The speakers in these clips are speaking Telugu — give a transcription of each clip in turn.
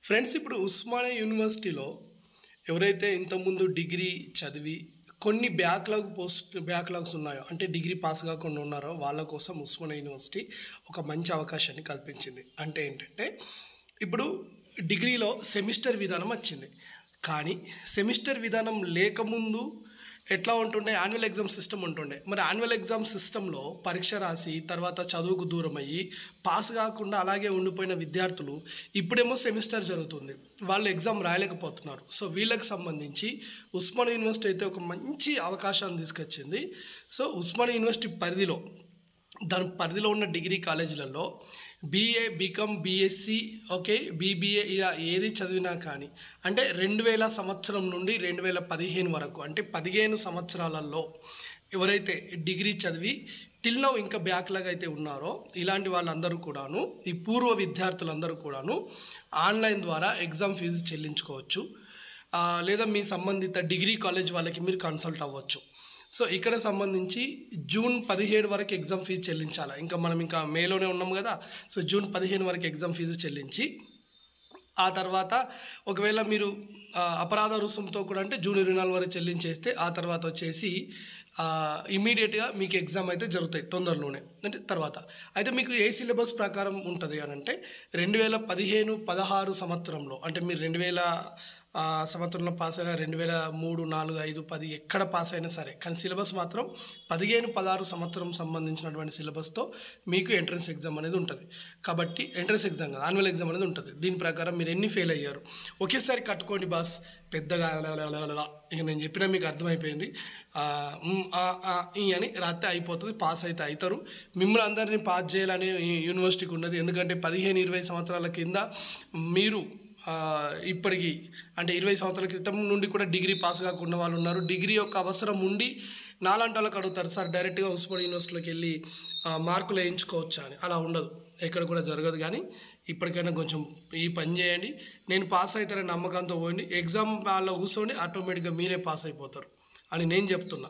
ఫ్రెండ్స్, ఇప్పుడు ఉస్మానియా యూనివర్సిటీలో ఎవరైతే ఇంతకుముందు డిగ్రీ చదివి కొన్ని బ్యాక్లాగ్స్ ఉన్నాయో, అంటే డిగ్రీ పాస్ కాకుండా ఉన్నారో వాళ్ళ కోసం ఉస్మానియా యూనివర్సిటీ ఒక మంచి అవకాశాన్ని కల్పించింది. అంటే ఏంటంటే, ఇప్పుడు డిగ్రీలో సెమిస్టర్ విధానం వచ్చింది. కానీ సెమిస్టర్ విధానం లేకముందు ఎట్లా ఉంటుండే, యాన్యువల్ ఎగ్జామ్ సిస్టమ్ ఉంటుండే. మరి యాన్యువల్ ఎగ్జామ్ సిస్టంలో పరీక్ష రాసి తర్వాత చదువుకు దూరం అయ్యి పాస్ కాకుండా అలాగే ఉండిపోయిన విద్యార్థులు ఇప్పుడేమో సెమిస్టర్ జరుగుతుంది, వాళ్ళు ఎగ్జామ్ రాయలేకపోతున్నారు. సో వీళ్ళకి సంబంధించి ఉస్మానియా యూనివర్సిటీ అయితే ఒక మంచి అవకాశాన్ని తీసుకొచ్చింది. సో ఉస్మానియా యూనివర్సిటీ దాని పరిధిలో ఉన్న డిగ్రీ కాలేజీలలో బీఏ, బీకామ్, బీఎస్సీ, బీబీఏ ఇలా ఏది చదివినా కానీ, అంటే 2000 సంవత్సరం నుండి 2015 వరకు, అంటే 15 సంవత్సరాలలో ఎవరైతే డిగ్రీ చదివి టిల్ నౌ ఇంకా బ్యాక్లాగ్ అయితే ఉన్నారో ఇలాంటి వాళ్ళందరూ కూడాను, ఈ పూర్వ విద్యార్థులందరూ కూడాను ఆన్లైన్ ద్వారా ఎగ్జామ్ ఫీజు చెల్లించుకోవచ్చు. లేదా మీ సంబంధిత డిగ్రీ కాలేజ్ వాళ్ళకి మీరు కన్సల్ట్ అవ్వచ్చు. సో ఇక్కడ సంబంధించి జూన్ 17 వరకు ఎగ్జామ్ ఫీజు చెల్లించాలి. మనం మేలోనే ఉన్నాం కదా. సో జూన్ 15 వరకు ఎగ్జామ్ ఫీజు చెల్లించి ఆ తర్వాత ఒకవేళ మీరు అపరాధ రుసుముతో కూడా అంటే జూన్ 24 వరకు చెల్లించేస్తే ఆ తర్వాత వచ్చేసి ఇమీడియట్గా మీకు ఎగ్జామ్ అయితే జరుగుతాయి తొందరలోనే. అంటే తర్వాత అయితే మీకు ఏ సిలబస్ ప్రకారం ఉంటుంది అని అంటే 2015-16 సంవత్సరంలో, అంటే మీరు 2000 సంవత్సరంలో పాస్ అయినా 2003, 4, 5, 10 ఎక్కడ పాస్ అయినా సరే, కానీ సిలబస్ మాత్రం 15-16 సంవత్సరం సంబంధించినటువంటి సిలబస్తో మీకు ఎంట్రన్స్ ఎగ్జామ్ అనేది ఉంటుంది. కాబట్టి ఎంట్రన్స్ ఎగ్జామ్ కాదు, యాన్యువల్ ఎగ్జామ్ అనేది ఉంటుంది. దీని ప్రకారం మీరు ఎన్ని ఫెయిల్ అయ్యారు ఒకేసారి కట్టుకోండి బాస్, పెద్దగా ఇక నేను చెప్పినా మీకు అర్థమైపోయింది. అని రాస్తే అయిపోతుంది, పాస్ అయితే అవుతారు. మిమ్మల్ని అందరినీ పాస్ చేయాలని యూనివర్సిటీకి ఉన్నది. ఎందుకంటే 15-20 సంవత్సరాల కింద మీరు ఇప్పటికీ అంటే 20 సంవత్సరాల క్రితం నుండి కూడా డిగ్రీ పాస్ కాకుండా వాళ్ళు ఉన్నారు. డిగ్రీ యొక్క అవసరం ఉండి నాలాంటి వాళ్ళకి అడుగుతారు, సార్ డైరెక్ట్గా ఉస్మానియా యూనివర్సిటీలోకి వెళ్ళి మార్కులు వేయించుకోవచ్చా అని. అలా ఉండదు, ఎక్కడ కూడా జరగదు. కానీ ఇప్పటికైనా కొంచెం ఈ పని చేయండి. నేను పాస్ అవుతానని నమ్మకంతో పోయింది, ఎగ్జామ్ వాళ్ళలో కూర్చోండి, ఆటోమేటిక్గా మీరే పాస్ అయిపోతారు అని నేను చెప్తున్నా.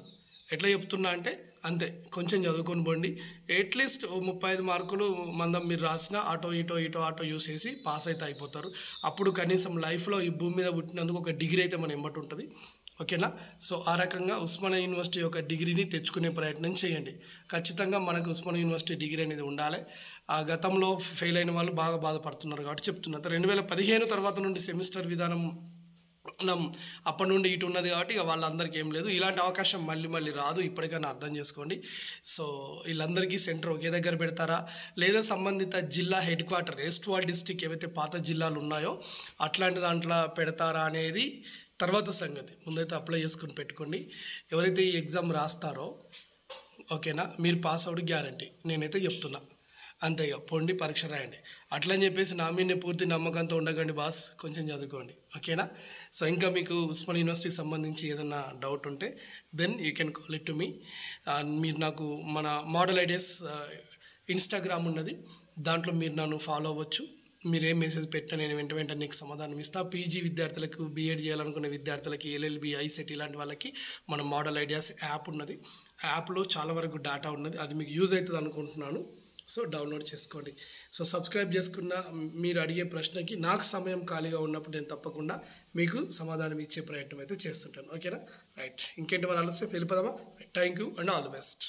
ఎట్లా చెప్తున్నా అంటే అంతే, కొంచెం చదువుకొని పోండి. అట్లీస్ట్ 35 మార్కులు మందం మీరు రాసిన ఆటో యూస్ చేసి పాస్ అయితే అయిపోతారు. అప్పుడు కనీసం లైఫ్లో ఈ భూమి మీద పుట్టినందుకు ఒక డిగ్రీ అయితే మన ఎంబటి ఉంటుంది. ఓకేనా? సో ఆ రకంగా ఉస్మానియా యూనివర్సిటీ యొక్క డిగ్రీని తెచ్చుకునే ప్రయత్నం చేయండి. ఖచ్చితంగా మనకు ఉస్మానియా యూనివర్సిటీ డిగ్రీ అనేది ఉండాలి. గతంలో ఫెయిల్ అయిన వాళ్ళు బాగా బాధపడుతున్నారు కాబట్టి చెప్తున్నారు. 2015 తర్వాత నుండి సెమిస్టర్ విధానం అప్పటి నుండి ఇటు ఉన్నది కాబట్టి ఇక వాళ్ళందరికీ ఏం లేదు. ఇలాంటి అవకాశం మళ్ళీ రాదు, ఇప్పటికైనా అర్థం చేసుకోండి. సో వీళ్ళందరికీ సెంటర్ ఒకే దగ్గర పెడతారా, లేదా సంబంధిత జిల్లా హెడ్ క్వార్టర్ ఎస్ట్వాల్ డిస్టిక్ ఏవైతే పాత జిల్లాలు ఉన్నాయో అట్లాంటి దాంట్లో పెడతారా అనేది తర్వాత సంగతి. ముందైతే అప్లై చేసుకుని పెట్టుకోండి. ఎవరైతే ఈ ఎగ్జామ్ రాస్తారో ఓకేనా, మీరు పాస్ అవుట్ గ్యారంటీ, నేనైతే చెప్తున్నా. అంతేగా పొండి పరీక్ష రాయండి. అట్లని చెప్పేసి నా మీదనే పూర్తి నమ్మకంతో ఉండకండి బాస్, కొంచెం చదువుకోండి. ఓకేనా? సో ఇంకా మీకు ఉస్మానియా యూనివర్సిటీకి సంబంధించి ఏదైనా డౌట్ ఉంటే then you can call it to me. మీరు నాకు మన మోడల్ ఐడియాస్ ఇన్స్టాగ్రామ్ ఉన్నది, దాంట్లో మీరు నన్ను ఫాలో అవ్వచ్చు. మీరు ఏ మెసేజ్ పెట్టినా నేను వెంటనే నీకు సమాధానం ఇస్తా. పీజీ విద్యార్థులకు, బీఎడ్ చేయాలనుకునే విద్యార్థులకి, ఎల్ఎల్బి, ఐసెట్ ఇలాంటి వాళ్ళకి మన మోడల్ ఐడియాస్ యాప్ ఉన్నది. యాప్లో చాలా వరకు డేటా ఉన్నది, అది మీకు యూజ్ అవుతుంది అనుకుంటున్నాను. సో డౌన్లోడ్ చేసుకోండి. సో సబ్స్క్రైబ్ చేసుకున్న మీరు అడిగే ప్రశ్నకి నాకు సమయం ఖాళీగా ఉన్నప్పుడు నేను తప్పకుండా మీకు సమాధానం ఇచ్చే ప్రయత్నం అయితే చేస్తుంటాను. ఓకేనా? రైట్, ఇంకేంటి మరి ఆలస్యం వెళ్ళిపోదామా? Thank you and all the best.